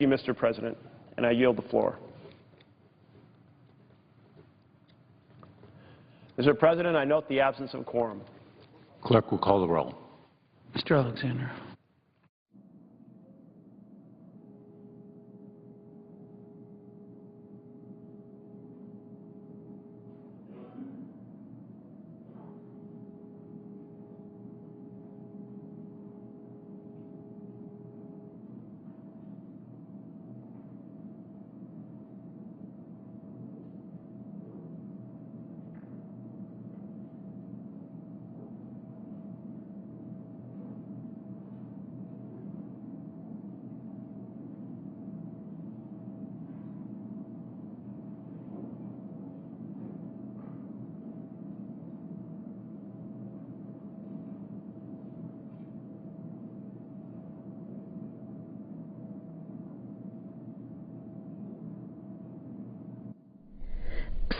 Thank you, Mr. President, and I yield the floor. Mr. President, I note the absence of quorum. Clerk will call the roll. Mr. Alexander.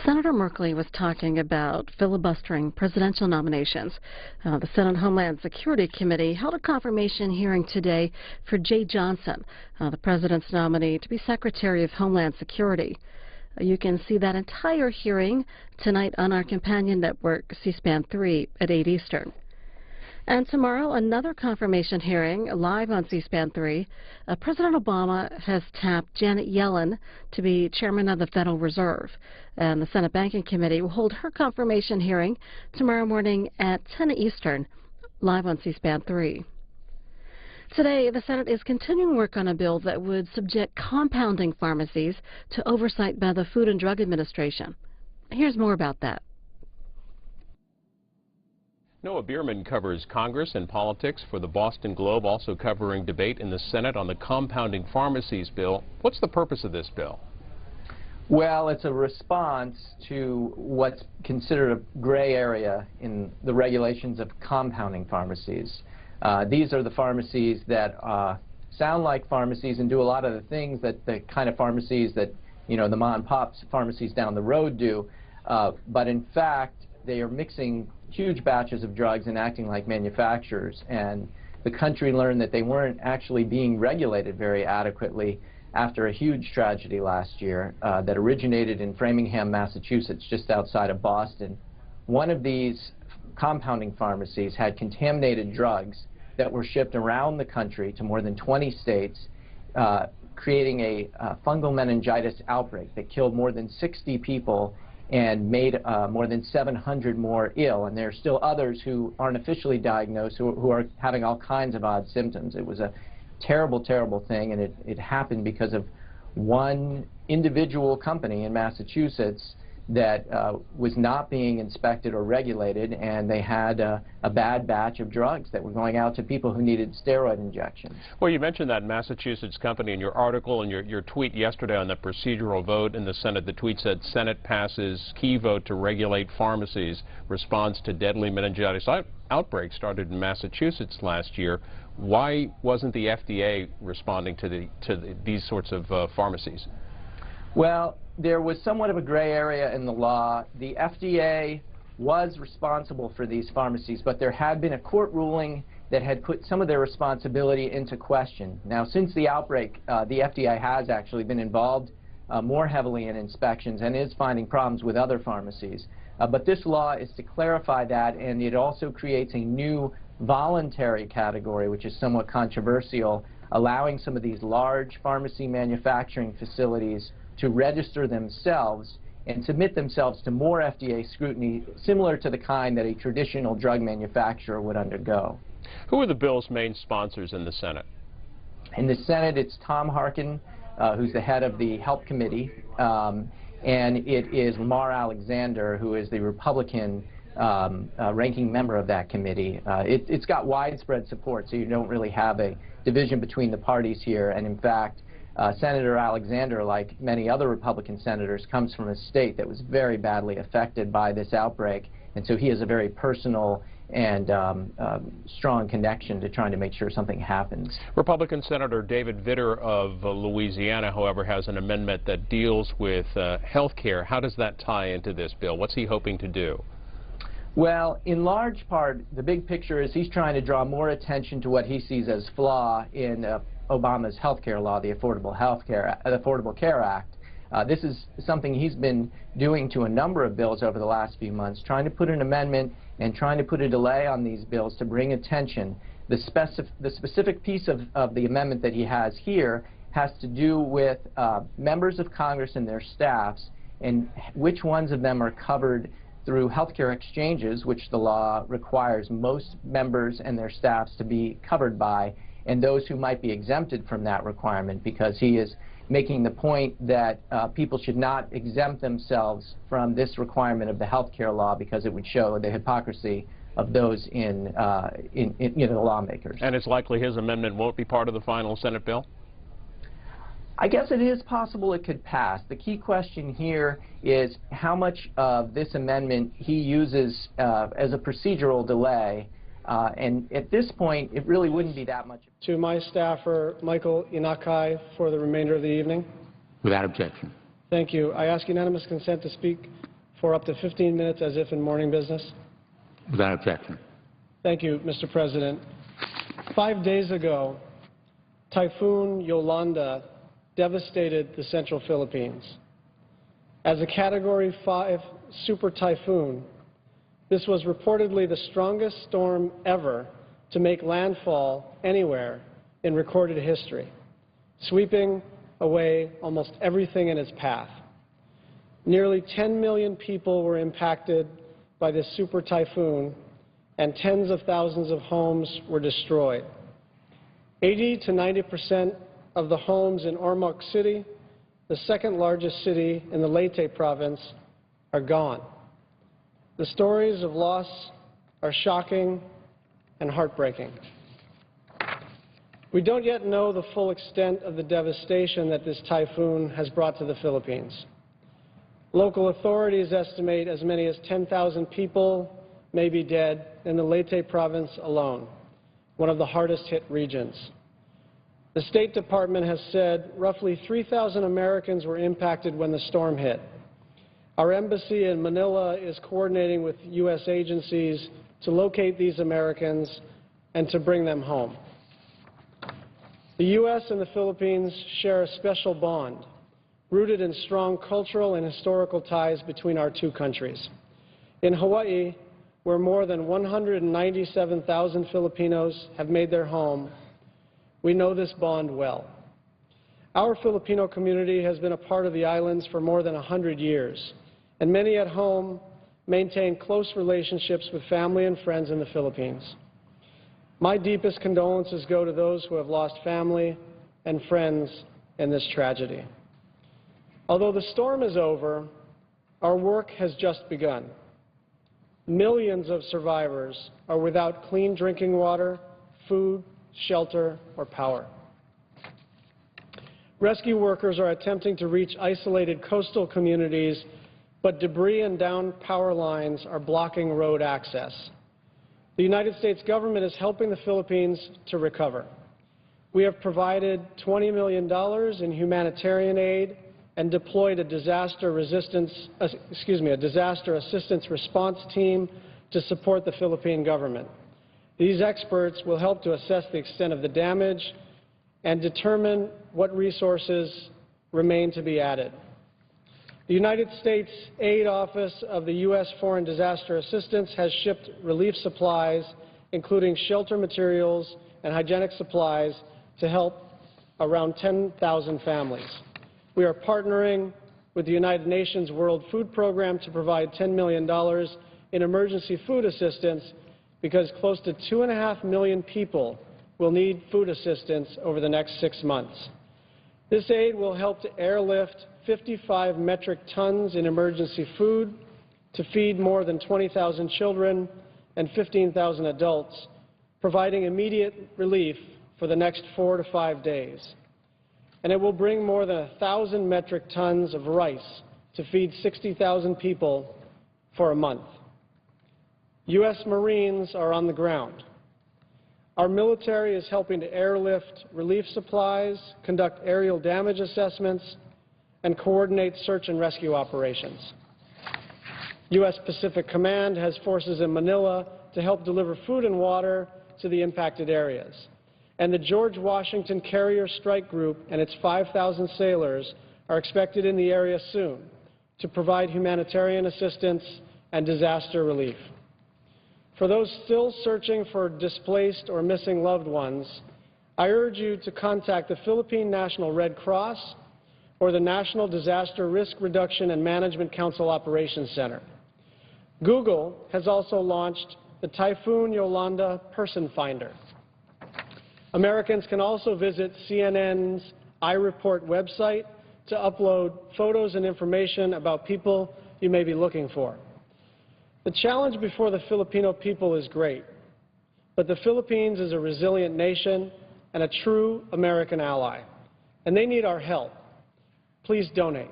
Senator Merkley was talking about filibustering presidential nominations. The Senate Homeland Security Committee held a confirmation hearing today for Jay Johnson, the president's nominee to be Secretary of Homeland Security. You can see that entire hearing tonight on our companion network, C-SPAN 3 at 8 Eastern. And tomorrow, another confirmation hearing live on C-SPAN 3. President Obama has tapped Janet Yellen to be chairman of the Federal Reserve. And the Senate Banking Committee will hold her confirmation hearing tomorrow morning at 10 Eastern, live on C-SPAN 3. Today, the Senate is continuing work on a bill that would subject compounding pharmacies to oversight by the Food and Drug Administration. Here's more about that. Noah Bierman covers Congress and politics for the Boston Globe, also covering debate in the Senate on the compounding pharmacies bill. What's the purpose of this bill? Well, it's a response to what's considered a gray area in the regulations of compounding pharmacies. These are the pharmacies that sound like pharmacies and do a lot of the things that the kind of pharmacies that, you know, the mom-and-pop pharmacies down the road do. But in fact, they are mixing huge batches of drugs and acting like manufacturers. And the country learned that they weren't actually being regulated very adequately after a huge tragedy last year that originated in Framingham, Massachusetts, just outside of Boston. One of these compounding pharmacies had contaminated drugs that were shipped around the country to more than 20 states, creating a fungal meningitis outbreak that killed more than 60 people and made more than 700 more ill. And there are still others who aren't officially diagnosed who are having all kinds of odd symptoms. It was a terrible, terrible thing, and it happened because of one individual company in Massachusetts that was not being inspected or regulated, and they had a bad batch of drugs that were going out to people who needed steroid injections. Well, you mentioned that Massachusetts company in your article and your tweet yesterday on the procedural vote in the Senate. The tweet said, Senate passes key vote to regulate pharmacies. Response to deadly meningitis outbreak started in Massachusetts last year. Why wasn't the FDA responding to these sorts of pharmacies? Well, there was somewhat of a gray area in the law. The FDA was responsible for these pharmacies, but there had been a court ruling that had put some of their responsibility into question. Now, since the outbreak, the FDA has actually been involved more heavily in inspections and is finding problems with other pharmacies. But this law is to clarify that, and it also creates a new voluntary category, which is somewhat controversial, allowing some of these large pharmacy manufacturing facilities to register themselves and submit themselves to more FDA scrutiny, similar to the kind that a traditional drug manufacturer would undergo. Who are the bill's main sponsors in the Senate? In the Senate, it's Tom Harkin, who's the head of the Help Committee, and it is Lamar Alexander, who is the Republican ranking member of that committee. It's got widespread support, so you don't really have a division between the parties here, and in fact, Senator Alexander, like many other Republican senators, comes from a state that was very badly affected by this outbreak, and so he has a very personal and strong connection to trying to make sure something happens. Republican Senator David Vitter of Louisiana, however, has an amendment that deals with health care. How does that tie into this bill? What's he hoping to do? Well, in large part, the big picture is he's trying to draw more attention to what he sees as flaw in Obama's health care law, the Affordable Care Act. This is something he's been doing to a number of bills over the last few months, trying to put an amendment and trying to put a delay on these bills to bring attention. The specific piece of the amendment that he has here has to do with members of Congress and their staffs and which ones of them are covered through health care exchanges, which the law requires most members and their staffs to be covered by, and those who might be exempted from that requirement, because he is making the point that people should not exempt themselves from this requirement of the health care law because it would show the hypocrisy of those in the lawmakers. And it's likely his amendment won't be part of the final Senate bill? I guess it is possible it could pass. The key question here is how much of this amendment he uses as a procedural delay, and at this point it really wouldn't be that much. To my staffer, Michael Inakai, for the remainder of the evening. Without objection. Thank you. I ask unanimous consent to speak for up to 15 minutes as if in morning business. Without objection. Thank you, Mr. President. 5 days ago, Typhoon Yolanda devastated the central Philippines. As a Category 5 super typhoon, this was reportedly the strongest storm ever to make landfall anywhere in recorded history, sweeping away almost everything in its path. Nearly 10 million people were impacted by this super typhoon, and tens of thousands of homes were destroyed. 80 to 90% of the homes in Ormoc City, the second largest city in the Leyte province, are gone. The stories of loss are shocking and heartbreaking. We don't yet know the full extent of the devastation that this typhoon has brought to the Philippines. Local authorities estimate as many as 10,000 people may be dead in the Leyte province alone, one of the hardest hit regions. The State Department has said roughly 3,000 Americans were impacted when the storm hit. Our embassy in Manila is coordinating with U.S. agencies to locate these Americans and to bring them home. The U.S. and the Philippines share a special bond, rooted in strong cultural and historical ties between our two countries. In Hawaii, where more than 197,000 Filipinos have made their home, we know this bond well. Our Filipino community has been a part of the islands for more than 100 years, and many at home maintain close relationships with family and friends in the Philippines. My deepest condolences go to those who have lost family and friends in this tragedy. Although the storm is over, our work has just begun. Millions of survivors are without clean drinking water, food, shelter, or power. Rescue workers are attempting to reach isolated coastal communities, but debris and downed power lines are blocking road access. The United States government is helping the Philippines to recover. We have provided $20 million in humanitarian aid and deployed a disaster assistance response team to support the Philippine government. These experts will help to assess the extent of the damage and determine what resources remain to be added. The United States Aid Office of the U.S. Foreign Disaster Assistance has shipped relief supplies, including shelter materials and hygienic supplies, to help around 10,000 families. We are partnering with the United Nations World Food Program to provide $10 million in emergency food assistance because close to 2.5 million people will need food assistance over the next 6 months. This aid will help to airlift 55 metric tons in emergency food to feed more than 20,000 children and 15,000 adults, providing immediate relief for the next 4 to 5 days. And it will bring more than 1,000 metric tons of rice to feed 60,000 people for a month. U.S. Marines are on the ground. Our military is helping to airlift relief supplies, conduct aerial damage assessments, and coordinate search and rescue operations. U.S. Pacific Command has forces in Manila to help deliver food and water to the impacted areas. and the George Washington Carrier Strike Group and its 5,000 sailors are expected in the area soon to provide humanitarian assistance and disaster relief. For those still searching for displaced or missing loved ones, I urge you to contact the Philippine National Red Cross or the National Disaster Risk Reduction and Management Council Operations Center. Google has also launched the Typhoon Yolanda Person Finder. Americans can also visit CNN's iReport website to upload photos and information about people you may be looking for. The challenge before the Filipino people is great, but the Philippines is a resilient nation and a true American ally, and they need our help. Please donate.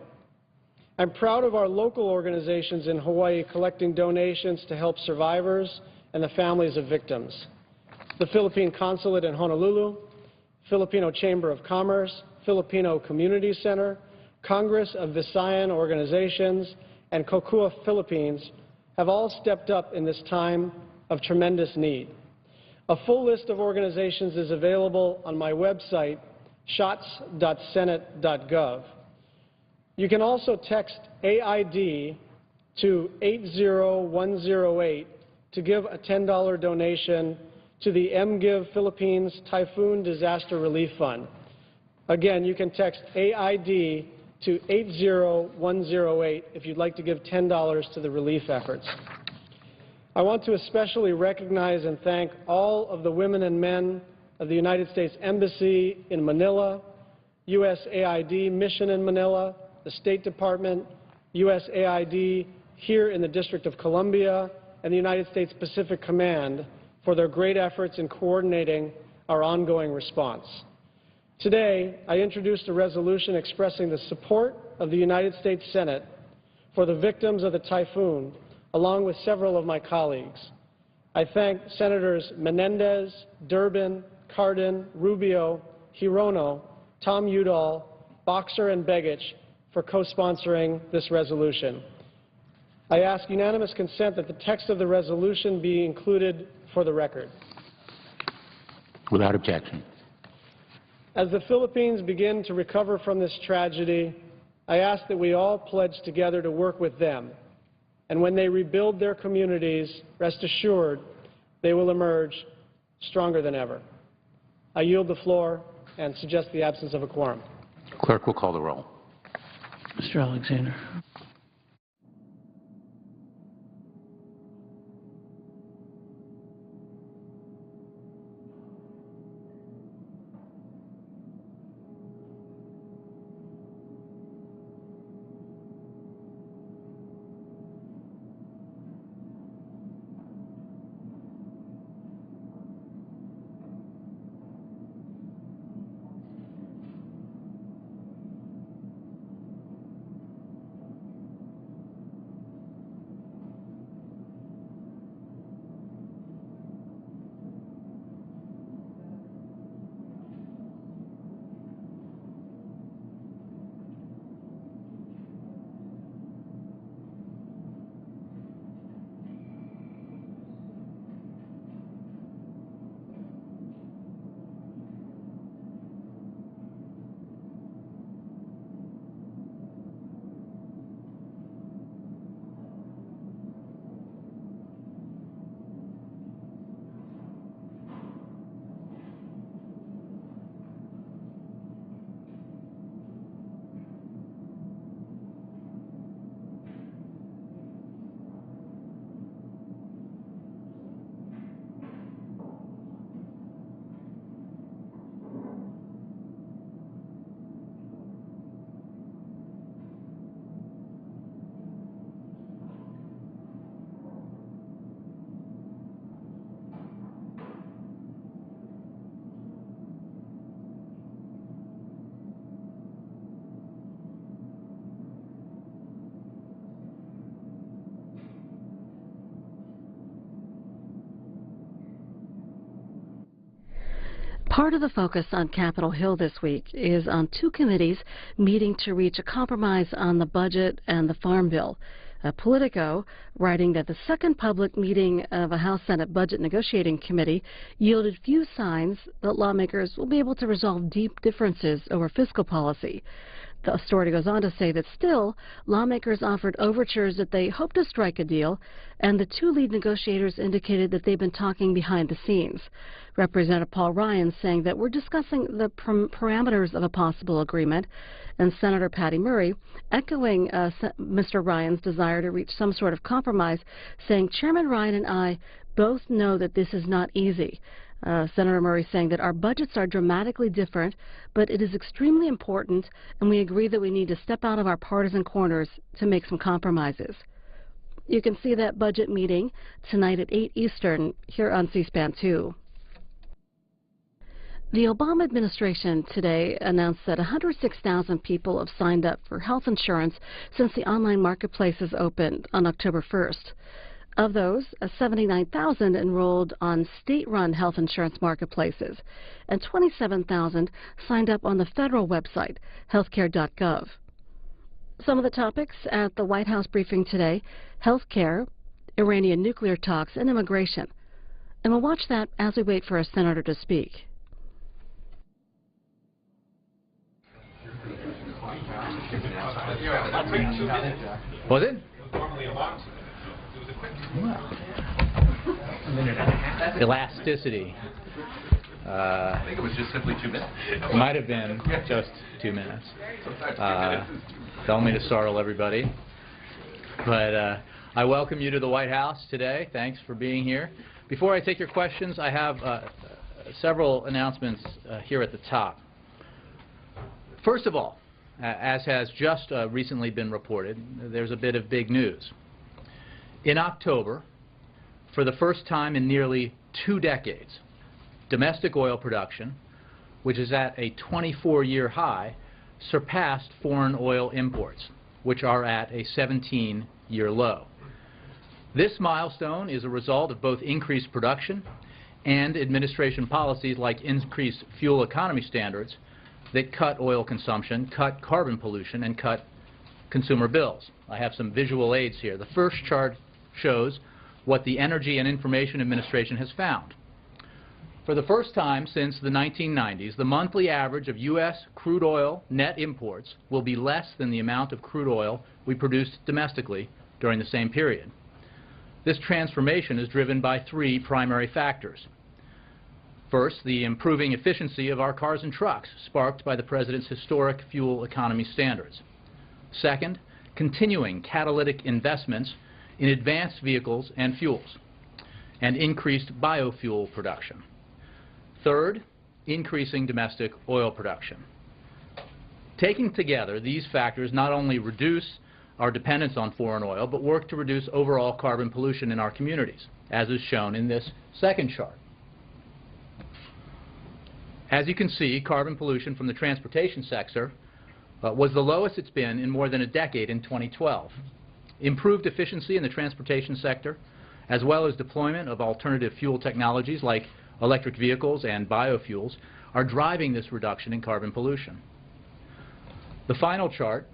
I'm proud of our local organizations in Hawaii collecting donations to help survivors and the families of victims. The Philippine Consulate in Honolulu, Filipino Chamber of Commerce, Filipino Community Center, Congress of Visayan Organizations, and Kokua Philippines have all stepped up in this time of tremendous need. A full list of organizations is available on my website, shots.senate.gov. You can also text AID to 80108 to give a $10 donation to the MGive Philippines Typhoon Disaster Relief Fund. Again, you can text AID to 80108 if you'd like to give $10 to the relief efforts. I want to especially recognize and thank all of the women and men of the United States Embassy in Manila, USAID Mission in Manila, the State Department, USAID here in the District of Columbia, and the United States Pacific Command for their great efforts in coordinating our ongoing response. Today, I introduced a resolution expressing the support of the United States Senate for the victims of the typhoon, along with several of my colleagues. I thank Senators Menendez, Durbin, Cardin, Rubio, Hirono, Tom Udall, Boxer, and Begich for co-sponsoring this resolution. I ask unanimous consent that the text of the resolution be included for the record. Without objection. As the Philippines begin to recover from this tragedy, I ask that we all pledge together to work with them. And when they rebuild their communities, rest assured they will emerge stronger than ever. I yield the floor and suggest the absence of a quorum. Clerk will call the roll. Mr. Alexander. Part of the focus on Capitol Hill this week is on two committees meeting to reach a compromise on the budget and the Farm Bill. Politico, writing that the second public meeting of a House-Senate Budget Negotiating Committee yielded few signs that lawmakers will be able to resolve deep differences over fiscal policy. The story goes on to say that still, lawmakers offered overtures that they hope to strike a deal, and the two lead negotiators indicated that they've been talking behind the scenes. Representative Paul Ryan saying that we're discussing the parameters of a possible agreement, and Senator Patty Murray echoing Mr. Ryan's desire to reach some sort of compromise, saying Chairman Ryan and I both know that this is not easy. Senator Murray saying that our budgets are dramatically different, but it is extremely important, and we agree that we need to step out of our partisan corners to make some compromises. You can see that budget meeting tonight at 8 Eastern here on C-SPAN 2. The Obama administration today announced that 106,000 people have signed up for health insurance since the online marketplaces opened on October 1st. Of those, 79,000 enrolled on state-run health insurance marketplaces, and 27,000 signed up on the federal website, healthcare.gov. Some of the topics at the White House briefing today: health care, Iranian nuclear talks, and immigration. And we'll watch that as we wait for a senator to speak. Was it? Elasticity. I think it was just simply 2 minutes. It might have been just 2 minutes. Don't mean to startle everybody, but I welcome you to the White House today. Thanks for being here. Before I take your questions, I have several announcements here at the top. First of all, as has just recently been reported, there's a bit of big news. In October, for the first time in nearly 2 decades, domestic oil production, which is at a 24-year high, surpassed foreign oil imports, which are at a 17-year low. This milestone is a result of both increased production and administration policies like increased fuel economy standards that cut oil consumption, cut carbon pollution, and cut consumer bills. I have some visual aids here. The first chart shows what the Energy and Information Administration has found. For the first time since the 1990s, the monthly average of U.S. crude oil net imports will be less than the amount of crude oil we produced domestically during the same period. This transformation is driven by 3 primary factors. First, the improving efficiency of our cars and trucks, sparked by the President's historic fuel economy standards. Second, continuing catalytic investments in advanced vehicles and fuels, and increased biofuel production. Third, increasing domestic oil production. Taken together, these factors not only reduce our dependence on foreign oil, but work to reduce overall carbon pollution in our communities, as is shown in this second chart. As you can see, carbon pollution from the transportation sector was the lowest it's been in more than a decade in 2012. Improved efficiency in the transportation sector, as well as deployment of alternative fuel technologies like electric vehicles and biofuels, are driving this reduction in carbon pollution. The final chart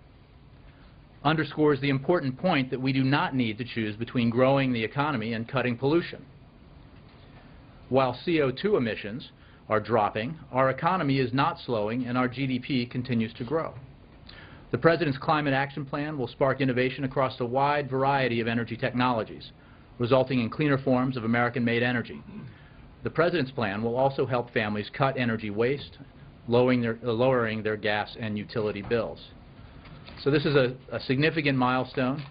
underscores the important point that we do not need to choose between growing the economy and cutting pollution. While CO2 emissions are dropping, our economy is not slowing, and our GDP continues to grow. The President's Climate Action Plan will spark innovation across a wide variety of energy technologies, resulting in cleaner forms of American-made energy. The President's plan will also help families cut energy waste, lowering their gas and utility bills. So this is a significant milestone,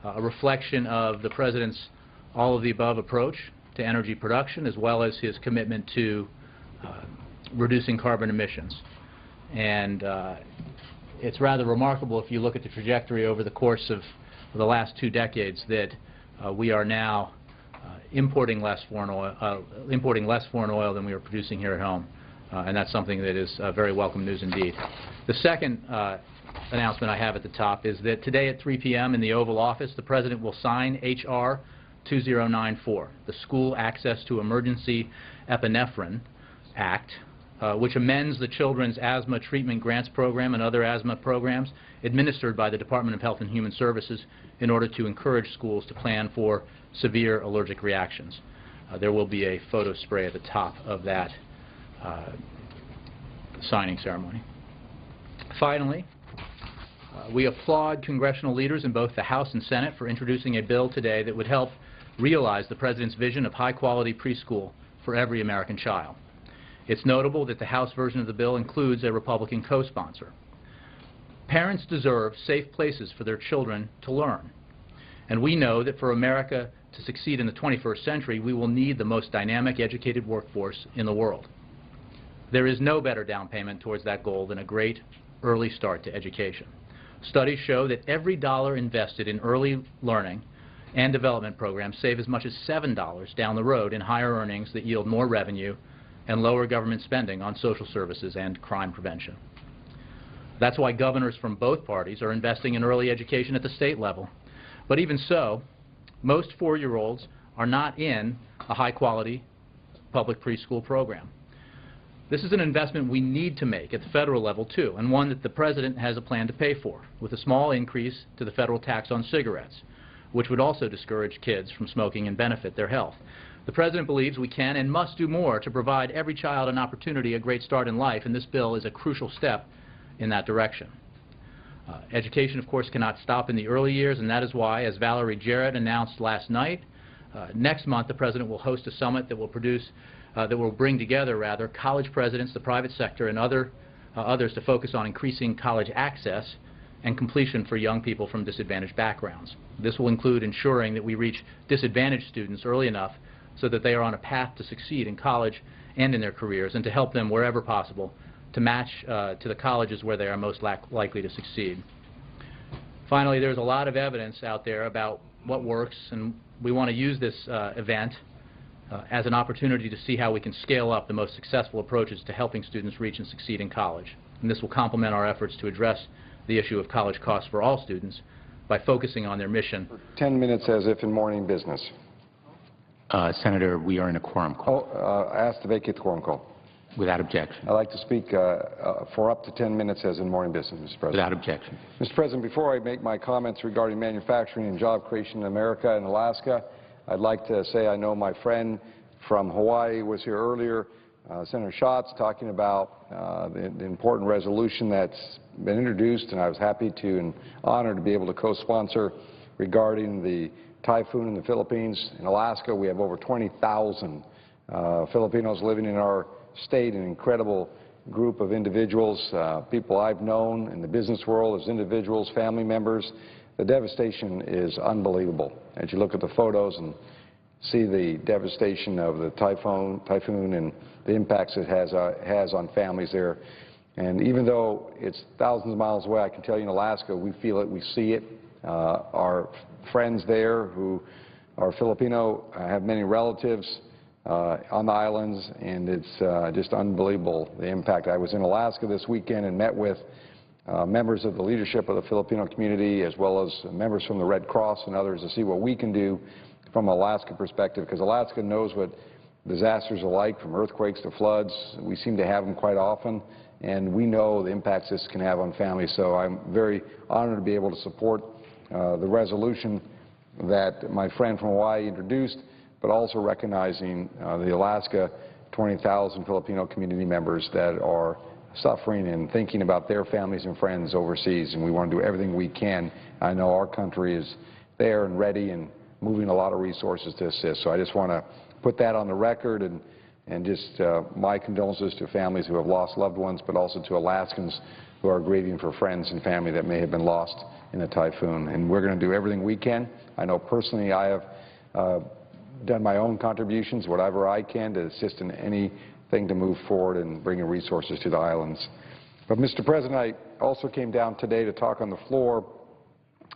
a reflection of the President's all-of-the-above approach to energy production, as well as his commitment to reducing carbon emissions. And it's rather remarkable if you look at the trajectory over the course of the last 2 decades that we are now importing less foreign oil than we are producing here at home, and that's something that is very welcome news indeed. The second announcement I have at the top is that today at 3 p.m. in the Oval Office, the President will sign H.R. 2094, the School Access to Emergency Epinephrine Act, which amends the Children's Asthma Treatment Grants Program and other asthma programs administered by the Department of Health and Human Services in order to encourage schools to plan for severe allergic reactions. There will be a photo spray at the top of that signing ceremony. Finally, we applaud congressional leaders in both the House and Senate for introducing a bill today that would help realize the President's vision of high-quality preschool for every American child. It's notable that the House version of the bill includes a Republican co-sponsor. Parents deserve safe places for their children to learn. And we know that for America to succeed in the 21st century, we will need the most dynamic, educated workforce in the world. There is no better down payment towards that goal than a great early start to education. Studies show that every dollar invested in early learning and development programs save as much as $7 down the road in higher earnings that yield more revenue and lower government spending on social services and crime prevention. That's why governors from both parties are investing in early education at the state level. But even so, most 4-year-olds are not in a high-quality public preschool program. This is an investment we need to make at the federal level, too, and one that the President has a plan to pay for, with a small increase to the federal tax on cigarettes, which would also discourage kids from smoking and benefit their health. The President believes we can and must do more to provide every child an opportunity, a great start in life, and this bill is a crucial step in that direction. Education, of course, cannot stop in the early years, and that is why, as Valerie Jarrett announced last night, next month the President will host a summit that will bring together, college presidents, the private sector, and others to focus on increasing college access and completion for young people from disadvantaged backgrounds. This will include ensuring that we reach disadvantaged students early enough so that they are on a path to succeed in college and in their careers, and to help them wherever possible to match to the colleges where they are most likely to succeed. Finally, there's a lot of evidence out there about what works, and we want to use this event as an opportunity to see how we can scale up the most successful approaches to helping students reach and succeed in college. And this will complement our efforts to address the issue of college costs for all students by focusing on their mission. 10 minutes as if in morning business. Senator, we are in a quorum call. Asked to vacate the quorum call. Without objection. I'd like to speak for up to 10 minutes as in morning business, Mr. President. Without objection. Mr. President, before I make my comments regarding manufacturing and job creation in America and Alaska, I'd like to say I know my friend from Hawaii was here earlier, Senator Schatz, talking about the important resolution that's been introduced, and I was happy to and honored to be able to co-sponsor regarding the typhoon in the Philippines. In Alaska, we have over 20,000 Filipinos living in our state, an incredible group of individuals, people I've known in the business world as individuals, family members. The devastation is unbelievable. As you look at the photos and see the devastation of the typhoon and the impacts it has on families there. And even though it's thousands of miles away, I can tell you in Alaska, we feel it, we see it. Our friends there who are Filipino have many relatives on the islands, and it's just unbelievable, the impact. I was in Alaska this weekend and met with members of the leadership of the Filipino community, as well as members from the Red Cross and others, to see what we can do from an Alaska perspective, because Alaska knows what disasters are like, from earthquakes to floods. We seem to have them quite often, and we know the impacts this can have on families. So I'm very honored to be able to support the resolution that my friend from Hawaii introduced, but also recognizing the Alaska 20,000 Filipino community members that are suffering and thinking about their families and friends overseas, and we want to do everything we can. I know our country is there and ready and moving a lot of resources to assist. So I just want to put that on the record, and just my condolences to families who have lost loved ones, but also to Alaskans who are grieving for friends and family that may have been lost in a typhoon. And we're going to do everything we can. I know personally I have done my own contributions, whatever I can, to assist in anything to move forward and bringing resources to the islands. But, Mr. President, I also came down today to talk on the floor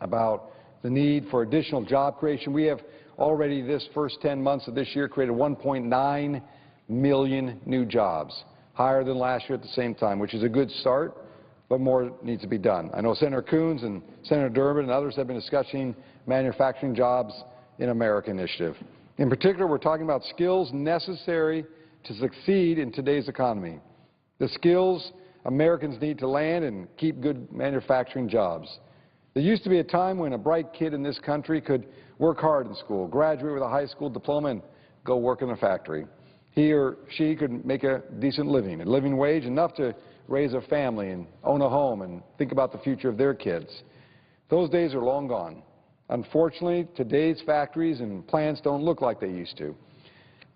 about the need for additional job creation. We have already, this first 10 months of this year, created 1.9 million new jobs, higher than last year at the same time, which is a good start, but more needs to be done. I know Senator Coons and Senator Durbin and others have been discussing manufacturing jobs in America initiative. In particular, we're talking about skills necessary to succeed in today's economy. the skills Americans need to land and keep good manufacturing jobs. There used to be a time when a bright kid in this country could work hard in school, graduate with a high school diploma, and go work in a factory. He or she could make a decent living, a living wage, enough to raise a family and own a home and think about the future of their kids. Those days are long gone. Unfortunately, today's factories and plants don't look like they used to.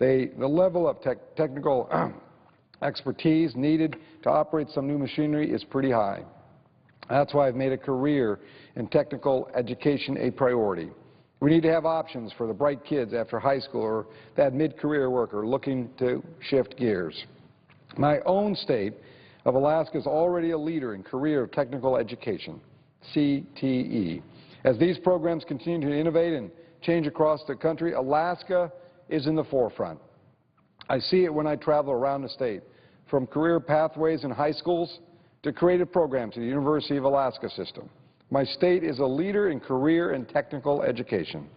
The level of technical expertise needed to operate some new machinery is pretty high. That's why I've made a career in technical education a priority. We need to have options for the bright kids after high school or that mid-career worker looking to shift gears. My own state of Alaska is already a leader in career of technical education, CTE. As these programs continue to innovate and change across the country, Alaska is in the forefront. I see it when I travel around the state, from career pathways in high schools to creative programs at the University of Alaska system. My state is a leader in career and technical education.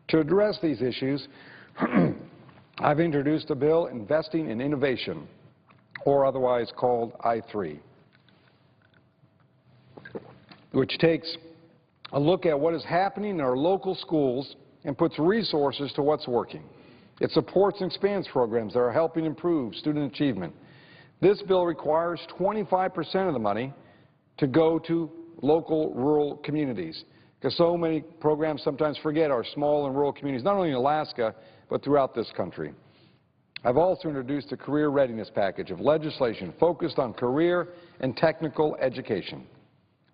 To address these issues, I've introduced a bill investing in innovation, or otherwise called I-3, which takes a look at what is happening in our local schools and puts resources to what's working. It supports and expands programs that are helping improve student achievement. This bill requires 25% of the money to go to local rural communities, because so many programs sometimes forget our small and rural communities, not only in Alaska, but throughout this country. I've also introduced a career readiness package of legislation focused on career and technical education.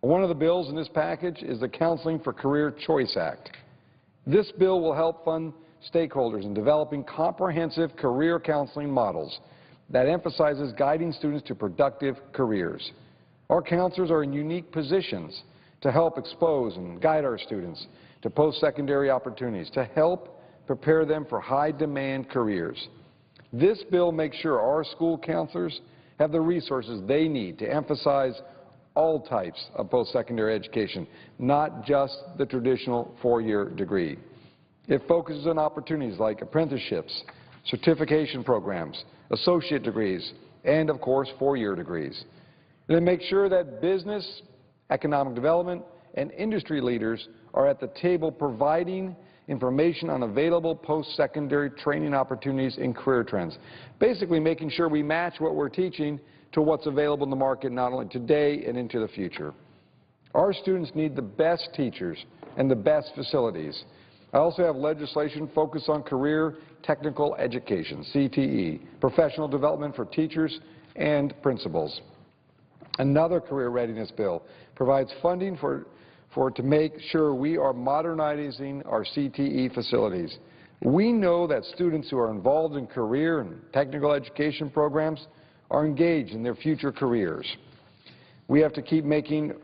One of the bills in this package is the Counseling for Career Choice Act. This bill will help fund stakeholders in developing comprehensive career counseling models that emphasizes guiding students to productive careers. Our counselors are in unique positions to help expose and guide our students to post-secondary opportunities, to help prepare them for high-demand careers. This bill makes sure our school counselors have the resources they need to emphasize all types of post-secondary education, not just the traditional four-year degree. It focuses on opportunities like apprenticeships, certification programs, associate degrees, and, of course, four-year degrees. And it makes sure that business, economic development, and industry leaders are at the table providing information on available post-secondary training opportunities and career trends, basically making sure we match what we're teaching to what's available in the market not only today and into the future. Our students need the best teachers and the best facilities. I also have legislation focused on career technical education, CTE, professional development for teachers and principals. Another career readiness bill provides funding to make sure we are modernizing our CTE facilities. We know that students who are involved in career and technical education programs are engaged in their future careers. We have to keep making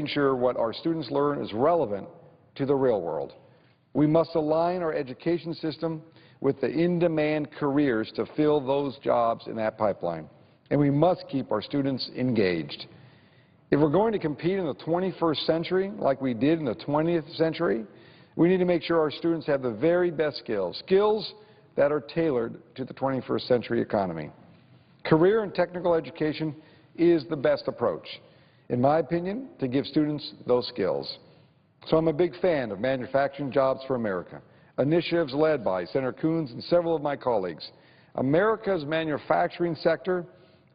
sure what our students learn is relevant to the real world. We must align our education system with the in-demand careers to fill those jobs in that pipeline. And we must keep our students engaged. If we're going to compete in the 21st century like we did in the 20th century, we need to make sure our students have the very best skills that are tailored to the 21st century economy. Career and technical education is the best approach, in my opinion, to give students those skills. So I'm a big fan of Manufacturing Jobs for America, initiatives led by Senator Coons and several of my colleagues. America's manufacturing sector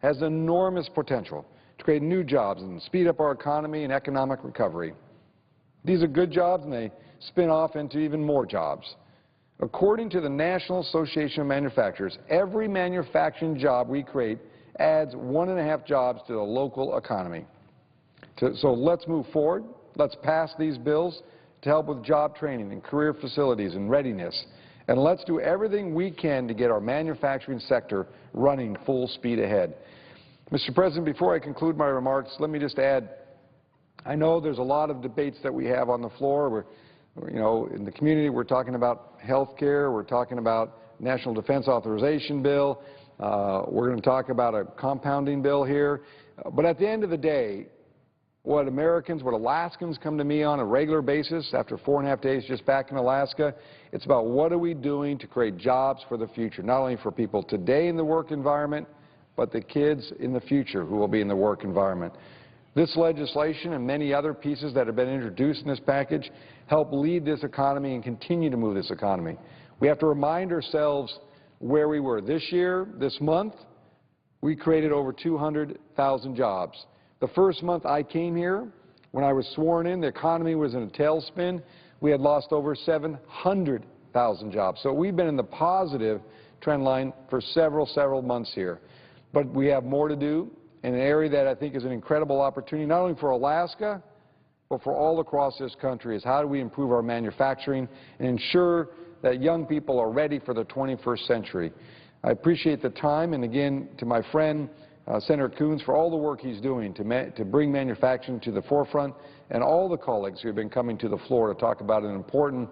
has enormous potential to create new jobs and speed up our economy and economic recovery. These are good jobs, and they spin off into even more jobs. According to the National Association of Manufacturers, every manufacturing job we create adds 1.5 jobs to the local economy. So let's move forward. Let's pass these bills to help with job training and career facilities and readiness. And let's do everything we can to get our manufacturing sector running full speed ahead. Mr. President, before I conclude my remarks, let me just add, I know there's a lot of debates that we have on the floor. In the community, we're talking about health care. We're talking about National Defense Authorization Bill. We're going to talk about a compounding bill here. But at the end of the day, what Alaskans come to me on a regular basis after 4.5 days just back in Alaska, it's about what are we doing to create jobs for the future, not only for people today in the work environment, but the kids in the future who will be in the work environment. This legislation and many other pieces that have been introduced in this package help lead this economy and continue to move this economy. We have to remind ourselves where we were. This year, this month, we created over 200,000 jobs. The first month I came here, when I was sworn in, the economy was in a tailspin. We had lost over 700,000 jobs. So we've been in the positive trend line for several months here. But we have more to do in an area that I think is an incredible opportunity, not only for Alaska, but for all across this country, is how do we improve our manufacturing and ensure that young people are ready for the 21st century. I appreciate the time, and again, to my friend, Senator Coons, for all the work he's doing to bring manufacturing to the forefront, and all the colleagues who have been coming to the floor to talk about an important